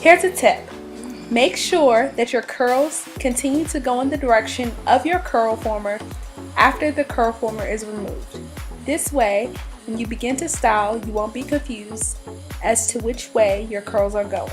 Here's a tip. Make sure that your curls continue to go in the direction of your curl former after the curl former is removed. This way, when you begin to style, you won't be confused as to which way your curls are going.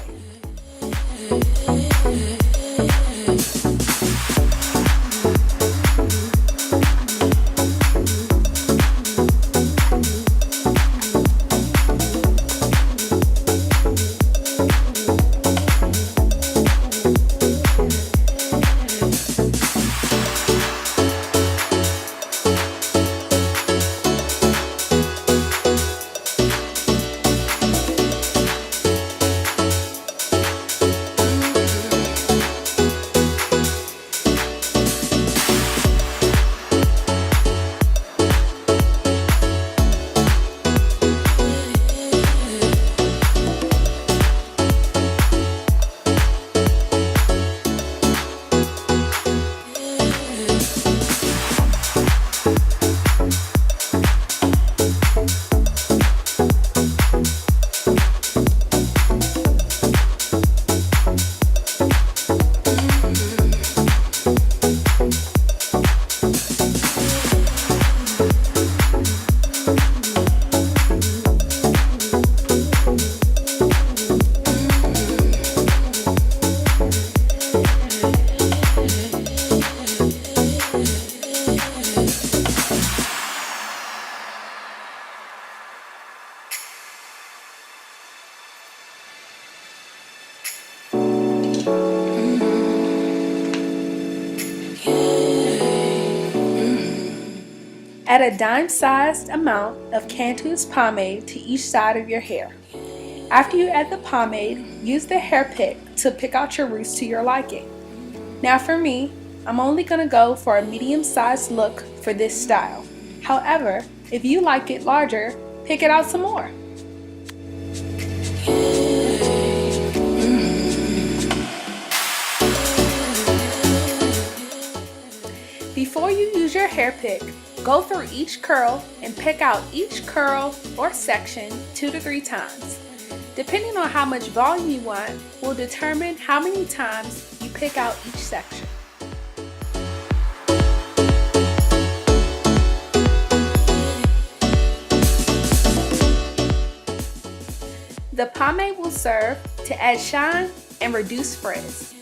Add a dime-sized amount of Cantu's pomade to each side of your hair. After you add the pomade, use the hair pick to pick out your roots to your liking. Now for me, I'm only going to go for a medium-sized look for this style. However, if you like it larger, pick it out some more. Before you use your hair pick, go through each curl and pick out each curl or section 2 to 3 times. Depending on how much volume you want will determine how many times you pick out each section. The pomade will serve to add shine and reduce frizz.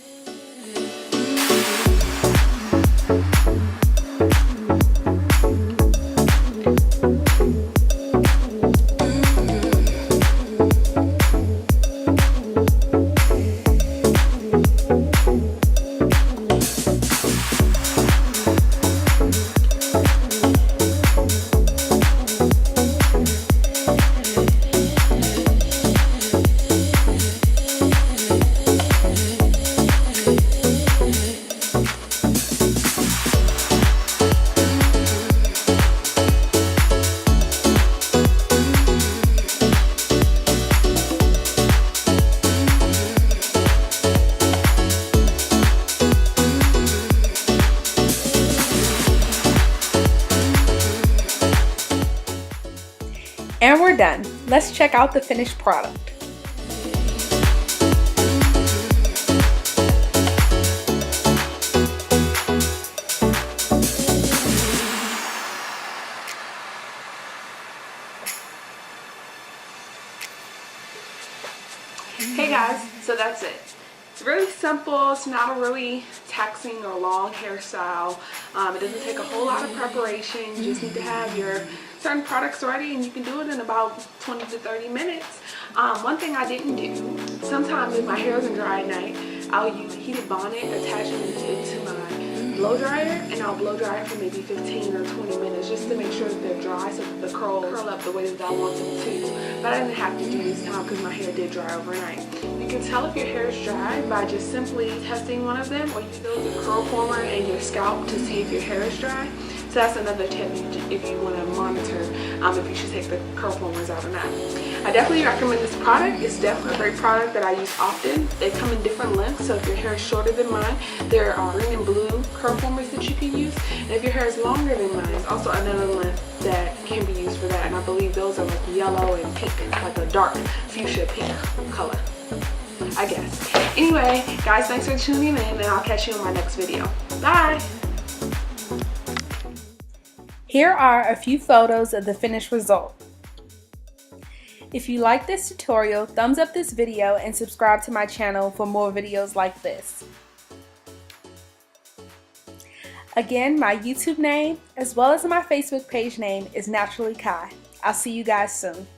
And we're done. Let's check out the finished product. Hey guys, so that's it. It's really simple. It's not a really taxing or long hairstyle. It doesn't take a whole lot of preparation. You just need to have your certain products ready and you can do it in about 20 to 30 minutes. One thing I didn't do, sometimes if my hair isn't dry at night, I'll use a heated bonnet, attaching it to my blow dryer, and I'll blow dry it for maybe 15 or 20 minutes just to make sure that they're dry so that the curls curl up the way that I want them to. But I didn't have to do this time because my hair did dry overnight. You can tell if your hair is dry by just simply testing one of them, or you can go to the Curlformer in your scalp to see if your hair is dry. So that's another tip if you want to monitor if you should take the Curlformers out or not. I definitely recommend this product. It's definitely a great product that I use often. They come in different lengths, so if your hair is shorter than mine, there are green and blue Curlformers that you can use. And if your hair is longer than mine, there's also another length that can be used for that. And I believe those are like yellow and pink, like a dark fuchsia pink color, I guess. Anyway, guys, thanks for tuning in, and I'll catch you in my next video. Bye! Here are a few photos of the finished result. If you like this tutorial, thumbs up this video and subscribe to my channel for more videos like this. Again, my YouTube name as well as my Facebook page name is Naturally Kai. I'll see you guys soon.